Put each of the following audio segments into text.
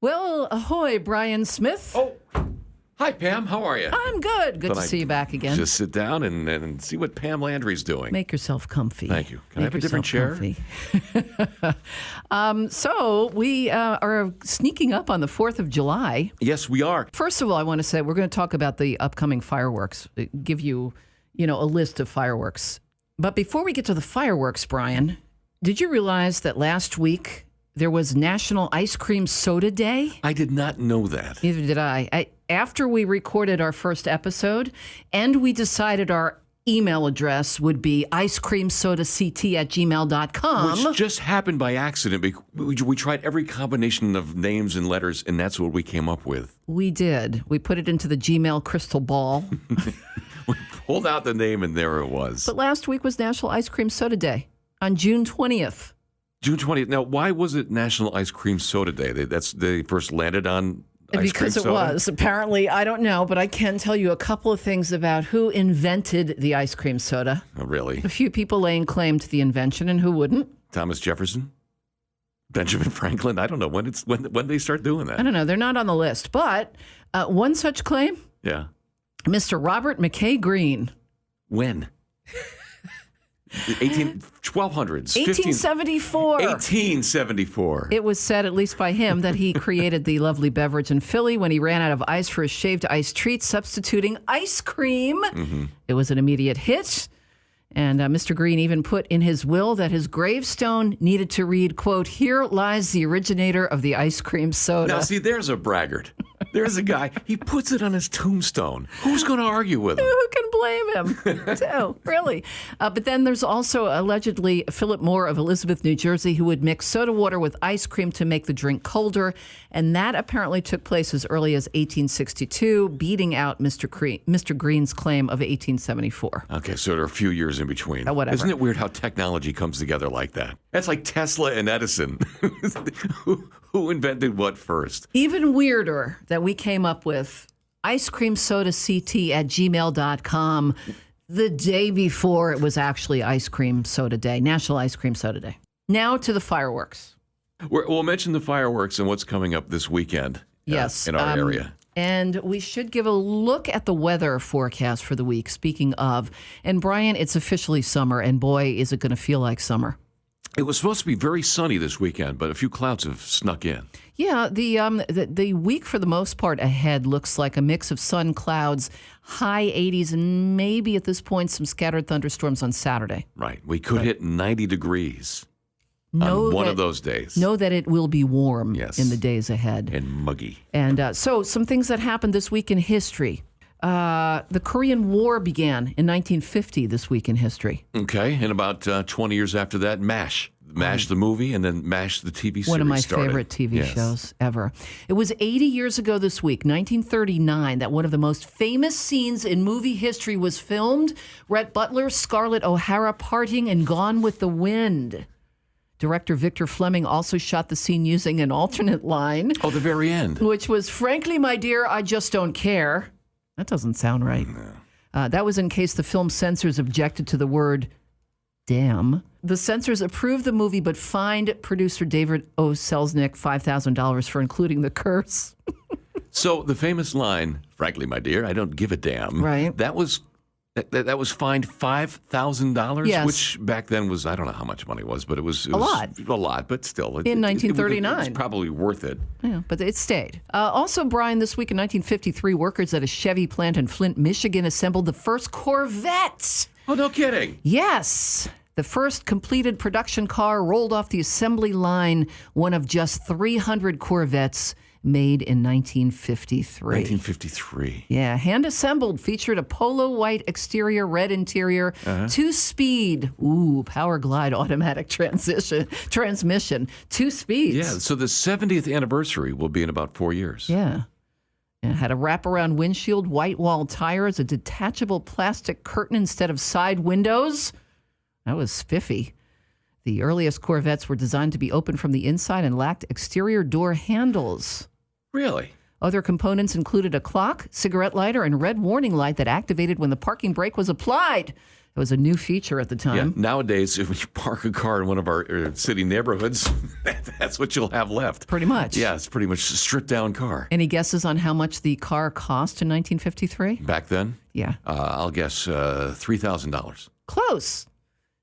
Well, ahoy, Brian Smith. Oh, hi, Pam. How are you? I'm good. Good to see you back again. Just sit down and see what Pam Landry's doing. Make yourself comfy. Thank you. Can I have a different chair? So we are sneaking up on the 4th of July. Yes, we are. First of all, I want to say we're going to talk about the upcoming fireworks, give you, a list of fireworks. But before we get to the fireworks, Brian, did you realize that last week there was National Ice Cream Soda Day? I did not know that. Neither did I. After we recorded our first episode and we decided our email address would be icecreamsodact@gmail.com. Which just happened by accident. We tried every combination of names and letters, and that's what we came up with. We did. We put it into the Gmail crystal ball. We pulled out the name, and there it was. But last week was National Ice Cream Soda Day on June 20th. June 20th. Now, why was it National Ice Cream Soda Day? They first landed on ice cream because it soda? was. Apparently, I don't know, but I can tell you a couple of things about who invented the ice cream soda. Oh, really? A few people laying claim to the invention, and who wouldn't? Thomas Jefferson? Benjamin Franklin? I don't know. When they start doing that? I don't know. They're not on the list. But one such claim? Yeah. Mr. Robert McKay Green. When? 1200s. 1874. 1874. It was said, at least by him, that he created the lovely beverage in Philly when he ran out of ice for his shaved ice treat, substituting ice cream. Mm-hmm. It was an immediate hit. And Mr. Green even put in his will that his gravestone needed to read, quote, "Here lies the originator of the ice cream soda." Now, see, there's a braggart. There's a guy. He puts it on his tombstone. Who's going to argue with him? Who can blame him? Too, really. But then there's also allegedly Philip Moore of Elizabeth, New Jersey, who would mix soda water with ice cream to make the drink colder. And that apparently took place as early as 1862, beating out Mr. Green's claim of 1874. Okay, so there are a few years in between. Whatever. Isn't it weird how technology comes together like that? That's like Tesla and Edison. Who invented what first? Even weirder that we came up with icecreamsodact@gmail.com the day before it was actually Ice Cream Soda Day, National Ice Cream Soda Day. Now to the fireworks. We'll mention the fireworks and what's coming up this weekend. Yes, in our area. And we should give a look at the weather forecast for the week, speaking of. And Brian, it's officially summer, and boy, is it going to feel like summer. It was supposed to be very sunny this weekend, but a few clouds have snuck in. Yeah, the week for the most part ahead looks like a mix of sun, clouds, high 80s, and maybe at this point some scattered thunderstorms on Saturday. Right. We could hit 90 degrees on one of those days. Know that it will be warm in the days ahead. And muggy. And so some things that happened this week in history. The Korean War began in 1950 this week in history. Okay, and about 20 years after that, MASH. MASH the movie, and then MASH the TV series One of my started. favorite TV shows ever. It was 80 years ago this week, 1939, that one of the most famous scenes in movie history was filmed. Rhett Butler, Scarlett O'Hara parting in Gone with the Wind. Director Victor Fleming also shot the scene using an alternate line. Oh, the very end. Which was, "Frankly, my dear, I just don't care." That doesn't sound right. No. That was in case the film censors objected to the word damn. The censors approved the movie but fined producer David O. Selznick $5,000 for including the curse. So the famous line, "Frankly, my dear, I don't give a damn." Right. That was fined $5,000, Yes. which back then was, I don't know how much money it was, but it was A lot. A lot, but still. In 1939. It's probably worth it. Yeah, but it stayed. Also, Brian, this week in 1953, workers at a Chevy plant in Flint, Michigan assembled the first Corvette. Oh, no kidding. Yes. The first completed production car rolled off the assembly line, one of just 300 Corvettes made in 1953. 1953. Yeah, hand-assembled, featured a polo white exterior, red interior, two-speed, power glide automatic transmission, two speeds. Yeah, so the 70th anniversary will be in about 4 years. Yeah. It had a wraparound windshield, white wall tires, a detachable plastic curtain instead of side windows. That was spiffy. The earliest Corvettes were designed to be open from the inside and lacked exterior door handles. Really? Other components included a clock, cigarette lighter, and red warning light that activated when the parking brake was applied. It was a new feature at the time. Yeah. Nowadays, if you park a car in one of our city neighborhoods, that's what you'll have left. Pretty much. Yeah, it's pretty much a stripped-down car. Any guesses on how much the car cost in 1953? Back then? Yeah. I'll guess $3,000. Close.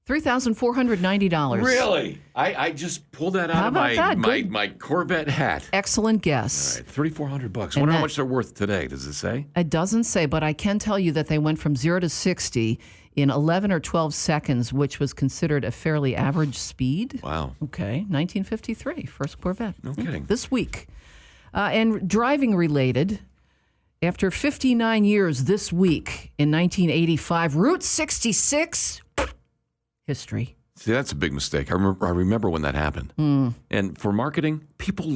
$3,490. Really? I just pulled that out of my Corvette hat. Excellent guess. All right, $3,400. I wonder how much they're worth today. Does it say? It doesn't say, but I can tell you that they went from 0 to 60 in 11 or 12 seconds, which was considered a fairly average speed. Wow. Okay, 1953, first Corvette. No kidding. This week. And driving related, after 59 years this week in 1985, Route 66, history. See, that's a big mistake. I remember when that happened. And for marketing, people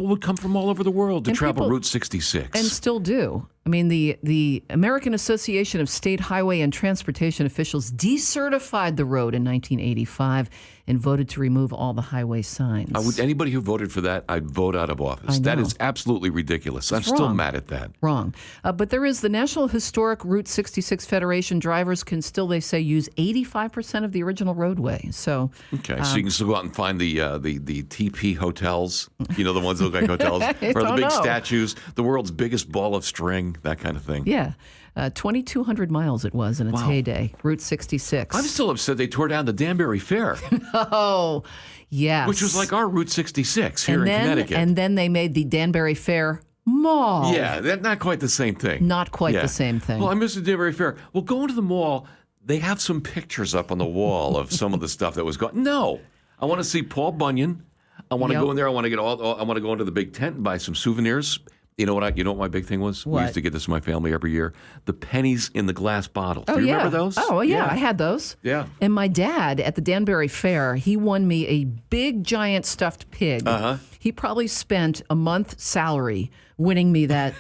would come from all over the world to travel Route 66. And still do. I mean, the American Association of State Highway and Transportation Officials decertified the road in 1985 and voted to remove all the highway signs. Anybody who voted for that, I'd vote out of office. That is absolutely ridiculous. I'm still mad at that. Wrong. But there is the National Historic Route 66 Federation. Drivers can still, they say, use 85% of the original roadway. So okay, so you can still go out and find the TP hotels, the ones that look like hotels, or the big statues, the world's biggest ball of string, that kind of thing. Yeah. 2,200 miles it was in its heyday, Route 66. I'm still upset they tore down the Danbury Fair. Oh, yes. Which was like our Route 66 here in Connecticut. And then they made the Danbury Fair Mall. Yeah, that's not quite the same thing. Not quite the same thing. Well, I miss the Danbury Fair. Well, going to the mall, they have some pictures up on the wall of some of the stuff that was going. No, I want to see Paul Bunyan. I want to go in there. I want to I want to go into the big tent and buy some souvenirs. You know what my big thing was? What? We used to get this in my family every year. The pennies in the glass bottle. Do you remember those? Oh, yeah, I had those. Yeah. And my dad at the Danbury Fair, he won me a big, giant stuffed pig. Uh-huh. He probably spent a month's salary winning me that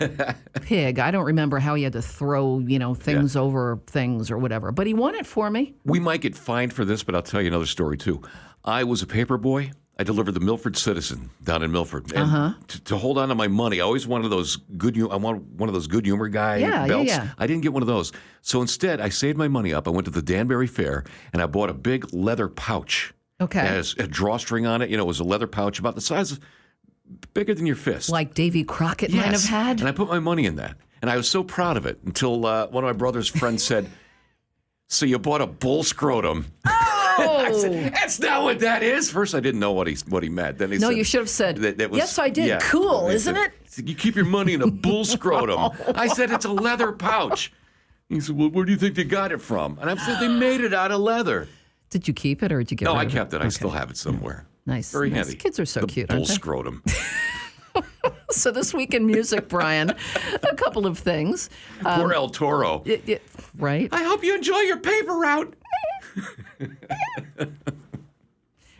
pig. I don't remember how he had to throw, things over things or whatever, but he won it for me. We might get fined for this, but I'll tell you another story, too. I was a paper boy. I delivered the Milford Citizen down in Milford. And to hold on to my money, I always wanted those I want one of those good humor guy belts. Yeah. I didn't get one of those. So instead, I saved my money up. I went to the Danbury Fair, and I bought a big leather pouch. Okay. It has a drawstring on it. It was a leather pouch about the size of, bigger than your fist. Like Davy Crockett might have had? And I put my money in that. And I was so proud of it until one of my brother's friends said, "So you bought a bull scrotum." I said, "That's not what that is." First, I didn't know what he meant. Then he said, you should have said, that was, "Yes, I did." Yeah. Cool, isn't it? You keep your money in a bull scrotum. I said, "It's a leather pouch." He said, "Well, where do you think they got it from?" And I said, "They made it out of leather." Did you keep it or did you get rid of it? No, I kept it. I still have it somewhere. Nice. Very nice. handy. Kids are so cute, bull aren't they? scrotum. So this week in music, Brian, a couple of things. Poor El Toro. Right? I hope you enjoy your paper route.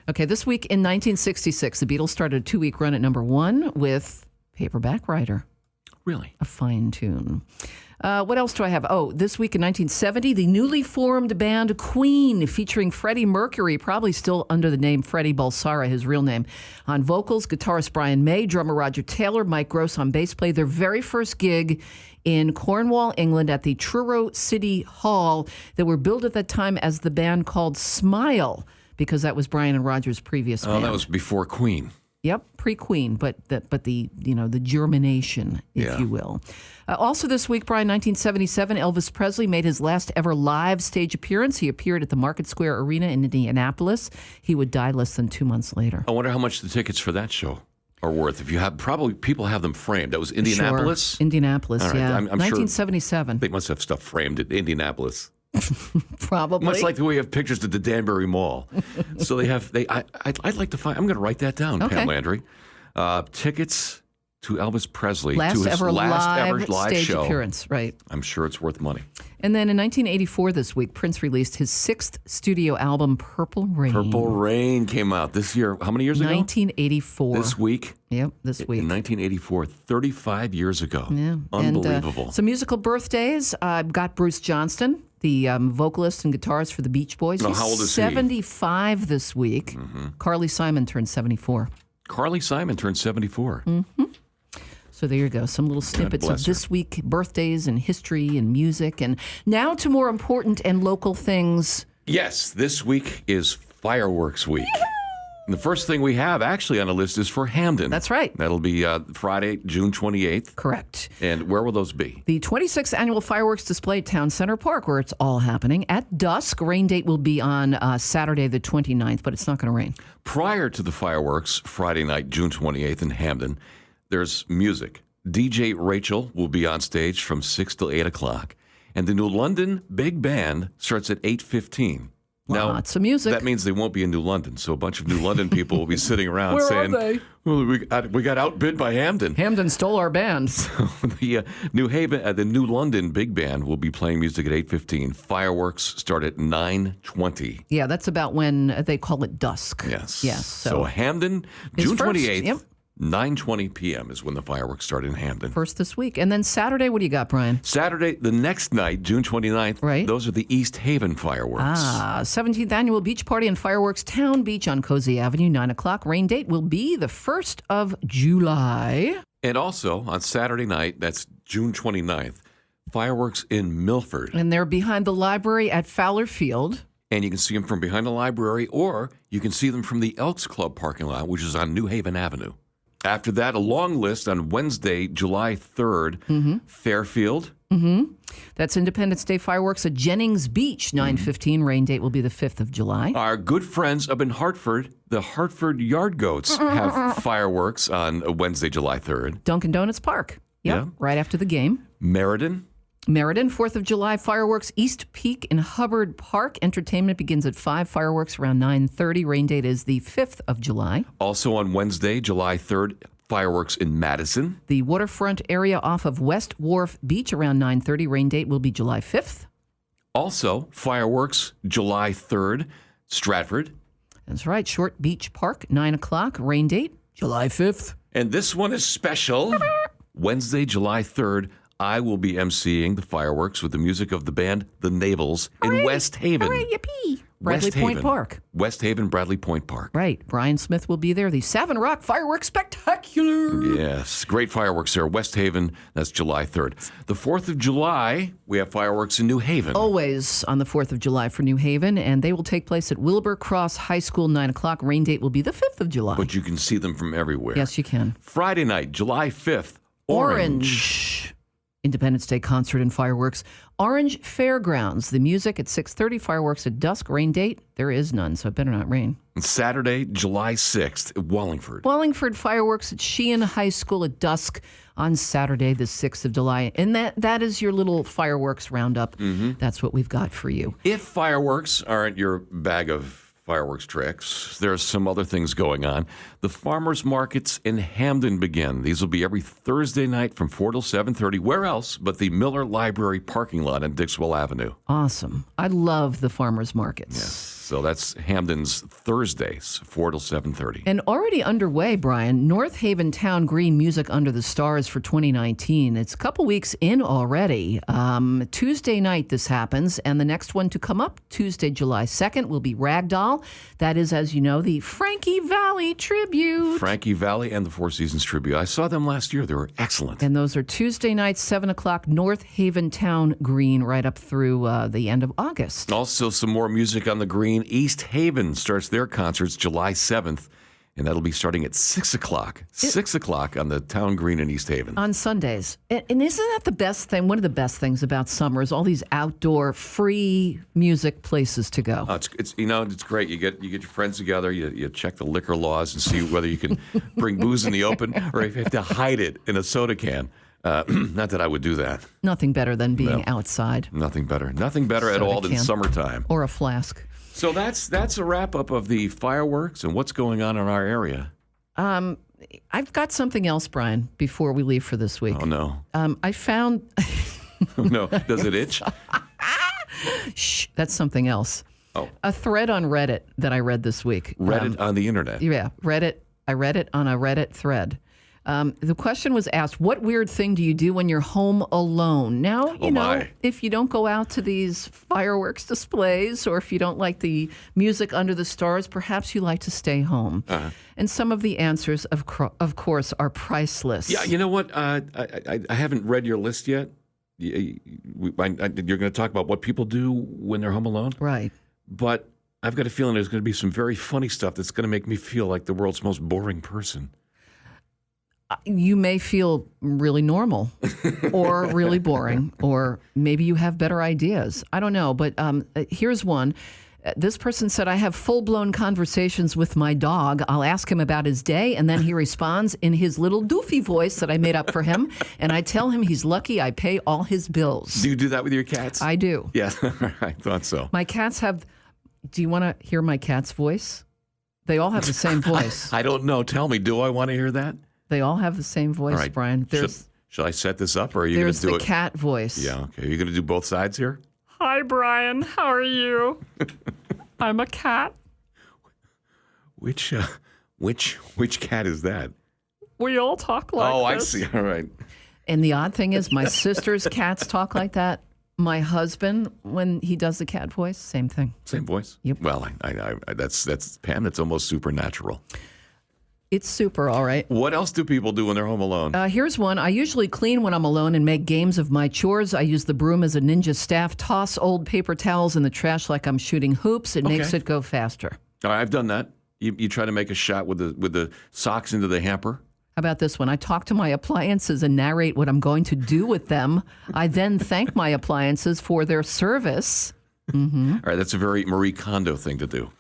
Okay, this week in 1966, the Beatles started a 2-week run at number 1 with Paperback Writer. Really? A fine tune. What else do I have? Oh, this week in 1970, the newly formed band Queen, featuring Freddie Mercury, probably still under the name Freddie Balsara, his real name, on vocals, guitarist Brian May, drummer Roger Taylor, Mike Gross on bass, played their very first gig in Cornwall, England at the Truro City Hall that were billed at that time as the band called Smile, because that was Brian and Roger's previous band. Oh, that was before Queen. Yep, pre-Queen, but the germination, if you will. Also this week, Brian, 1977, Elvis Presley made his last ever live stage appearance. He appeared at the Market Square Arena in Indianapolis. He would die less than 2 months later. I wonder how much the tickets for that show are worth. If you have, probably people have them framed. That was Indianapolis? Sure. Indianapolis, all right. yeah. I'm 1977. Sure they must have stuff framed at Indianapolis. Probably. Much like the way you have pictures at the Danbury Mall. So they have, I'd like to find, I'm going to write that down, Okay. Pam Landry. Tickets to Elvis Presley, last to his ever live stage show. appearance, right. I'm sure it's worth money. And then in 1984 this week, Prince released his 6th studio album, Purple Rain. Purple Rain came out this year. How many years ago? 1984. This week? Yep, this week. In 1984, 35 years ago. Yeah. Unbelievable. And, some musical birthdays. I've got Bruce Johnston, the vocalist and guitarist for the Beach Boys. Now, He's how old is he? 75 this week. Mm-hmm. Carly Simon turned 74. Carly Simon turned 74. Mm-hmm. So there you go. Some little snippets of bless her. this week, birthdays and history and music. And now to more important and local things. Yes, this week is Fireworks Week. And the first thing we have actually on the list is for Hamden. That's right. That'll be Friday, June 28th. Correct. And where will those be? The 26th annual fireworks display at Town Center Park, where it's all happening. At dusk, rain date will be on Saturday the 29th, but it's not going to rain. Prior to the fireworks, Friday night, June 28th in Hamden, there's music. DJ Rachel will be on stage from 6 till 8 o'clock. And the New London Big Band starts at 8:15. Now, Lots of music. that means they won't be in New London. So a bunch of New London people will be sitting around Where are saying, they? well, we got outbid by Hamden. Hamden stole our band. The the New London Big Band will be playing music at 8:15. Fireworks start at 9:20. Yeah, that's about when they call it dusk. Yes. Yes. So Hamden, is June first. 28th, Yep. 9:20 p.m. is when the fireworks start in Hamden. First this week. And then Saturday, what do you got, Brian? Saturday, the next night, June 29th, Right. those are the East Haven fireworks. 17th annual beach party and fireworks, Town Beach on Cozy Avenue, 9 o'clock. Rain date will be the 1st of July. And also on Saturday night, that's June 29th, fireworks in Milford. And they're behind the library at Fowler Field. And you can see them from behind the library, or you can see them from the Elks Club parking lot, which is on New Haven Avenue. After that, a long list on Wednesday, July 3rd, Fairfield. That's Independence Day fireworks at Jennings Beach, 9:15. Rain date will be the 5th of July. Our good friends up in Hartford, the Hartford Yard Goats, have fireworks on Wednesday, July 3rd. Dunkin' Donuts Park. Yep, Yeah. right after the game. Meriden. Meriden, 4th of July fireworks, East Peak in Hubbard Park. Entertainment begins at 5, fireworks around 9:30. Rain date is the 5th of July. Also on Wednesday, July 3rd, fireworks in Madison. The waterfront area off of West Wharf Beach around 9:30. Rain date will be July 5th. Also, fireworks July 3rd, Stratford. That's right, Short Beach Park, 9 o'clock. Rain date, July 5th. And this one is special. Wednesday, July 3rd, I will be emceeing the fireworks with the music of the band The Navels in West Haven. Hooray, yippee. Bradley West Point Haven. Park. West Haven, Bradley Point Park. Right. Brian Smith will be there. The Savin Rock Fireworks Spectacular. Yes, great fireworks there. West Haven, that's July 3rd. The 4th of July, we have fireworks in New Haven. Always on the 4th of July for New Haven, and they will take place at Wilbur Cross High School, 9 o'clock. Rain date will be the 5th of July. But you can see them from everywhere. Yes, you can. Friday night, July 5th, Orange. Independence Day concert and fireworks. Orange Fairgrounds. The music at 6:30. Fireworks at dusk. Rain date, there is none, so it better not rain. And Saturday, July 6th, Wallingford. Wallingford fireworks at Sheehan High School at dusk on Saturday, the 6th of July. And that is your little fireworks roundup. That's what we've got for you. If fireworks aren't your bag of fireworks tricks, there's some other things going on. The farmers markets in Hamden begin. These will be every Thursday night from 4 till 7:30. Where else but the Miller Library parking lot on Dixwell Avenue? Awesome. I love the farmers markets. So that's Hamden's Thursdays, 4 till 7:30. And already underway, Brian, North Haven Town Green Music Under the Stars for 2019. It's a couple weeks in already. Tuesday night this happens, and the next one to come up, Tuesday, July 2nd, will be Ragdoll. That is, as you know, the Frankie Valli Tribute. Frankie Valli and the Four Seasons Tribute. I saw them last year. They were excellent. And those are Tuesday nights, 7 o'clock, North Haven Town Green, right up through the end of August. Also, some more music on the green. East Haven starts their concerts July 7th, and that'll be starting at 6 o'clock. 6 o'clock on the town green in East Haven. On Sundays. And isn't that the best thing? One of the best things about summer is all these outdoor free music places to go. It's great. You get your friends together. You check the liquor laws and see whether you can bring booze in the open or if you have to hide it in a soda can. Not that I would do that. Nothing better than being outside. Nothing better. Nothing better at Soda all than can. summertime. Or a flask. So that's a wrap up of the fireworks and what's going on in our area. I've got something else, Brian, before we leave for this week. Oh no. I found Oh no. Does it itch? Shh, that's something else. Oh. A thread on Reddit that I read this week. Reddit on the internet. Yeah, Reddit. I read it on a Reddit thread. The question was asked, what weird thing do you do when you're home alone? Now, you know, if you don't go out to these fireworks displays or if you don't like the music under the stars, perhaps you like to stay home. And some of the answers, of course, are priceless. Yeah, you know what? I haven't read your list yet. You're going to talk about what people do when they're home alone? Right. But I've got a feeling there's going to be some very funny stuff that's going to make me feel like the world's most boring person. You may feel really normal or really boring, or maybe you have better ideas. I don't know, but here's one. This person said, I have full-blown conversations with my dog. I'll ask him about his day, and then he responds in his little doofy voice that I made up for him, and I tell him he's lucky I pay all his bills. Do you do that with your cats? I do. Yeah, I thought so. My cats have... Do you want to hear my cat's voice? They all have the same voice. I don't know. Tell me, do I want to hear that? They all have the same voice, All right. Brian. Should I set this up, or are you going to do it? There's the cat voice. Yeah, okay. Are you going to do both sides here? Hi, Brian. How are you? I'm a cat. Which cat is that? We all talk like this. Oh, I see. All right. And the odd thing is my sister's cats talk like that. My husband, when he does the cat voice, same thing. Same voice? Yep. Well, that's Pam. That's almost supernatural. It's super, all right. What else do people do when they're home alone? Here's one. I usually clean when I'm alone and make games of my chores. I use the broom as a ninja staff, toss old paper towels in the trash like I'm shooting hoops. It makes it go faster. All right, I've done that. You try to make a shot with the socks into the hamper. How about this one? I talk to my appliances and narrate what I'm going to do with them. I then thank my appliances for their service. Mm-hmm. All right, that's a very Marie Kondo thing to do.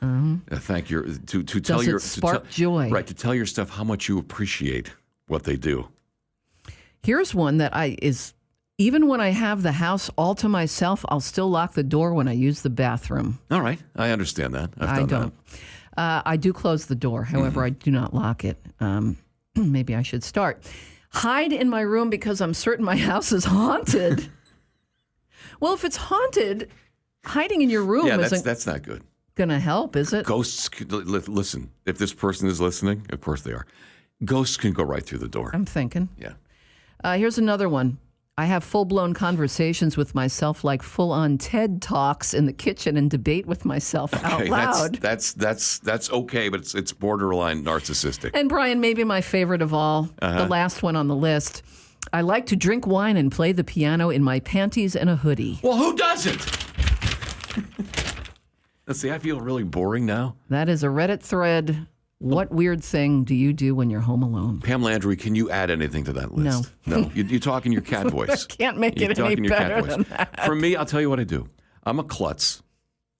Thank your to tell your spark joy. Right, to tell your stuff how much you appreciate what they do. Here's one that even when I have the house all to myself, I'll still lock the door when I use the bathroom. All right, I understand that. I don't. I do close the door. However, I do not lock it. Maybe I should start. Hide in my room because I'm certain my house is haunted. Well, if it's haunted, hiding in your room isn't that's not good. Going to help, is it? Ghosts, listen, if this person is listening, of course they are. Ghosts can go right through the door. I'm thinking. Yeah. Here's another one. I have full-blown conversations with myself, like full-on TED Talks in the kitchen and debate with myself out loud. That's okay, but it's borderline narcissistic. And Brian, maybe my favorite of all, the last one on the list. I like to drink wine and play the piano in my panties and a hoodie. Well, who doesn't? Let's see, I feel really boring now. That is a Reddit thread. What weird thing do you do when you're home alone? Pam Landry, can you add anything to that list? No. You talk in your cat voice. I can't make it any better than that. For me, I'll tell you what I do. I'm a klutz,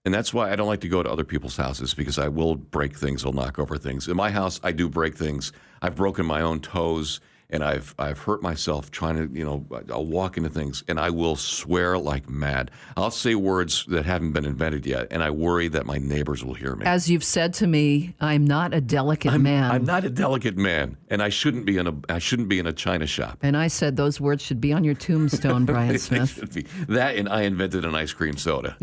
and that's why I don't like to go to other people's houses, because I will break things, I'll knock over things. In my house, I do break things. I've broken my own toes, and I've hurt myself trying to, I'll walk into things, and I will swear like mad. I'll say words that haven't been invented yet, and I worry that my neighbors will hear me. As you've said to me, I'm not a delicate man. I'm not a delicate man, and I shouldn't be in a china shop. And I said those words should be on your tombstone, Brian Smith. Should be. That, and I invented an ice cream soda.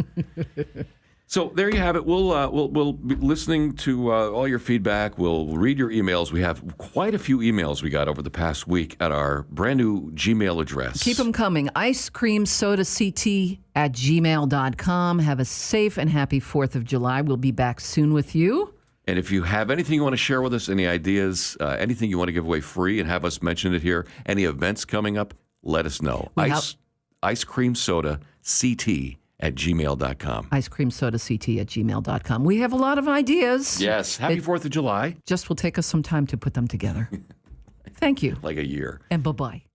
So there you have it. We'll be listening to all your feedback. We'll read your emails. We have quite a few emails we got over the past week at our brand new Gmail address. Keep them coming. icecreamsodact@gmail.com. Have a safe and happy 4th of July. We'll be back soon with you. And if you have anything you want to share with us, any ideas, anything you want to give away free and have us mention it here, any events coming up, let us know. icecreamsodact@gmail.com. icecreamsodact@gmail.com. We have a lot of ideas. Yes. Happy 4th of July. Just will take us some time to put them together. Thank you. Like a year. And bye-bye.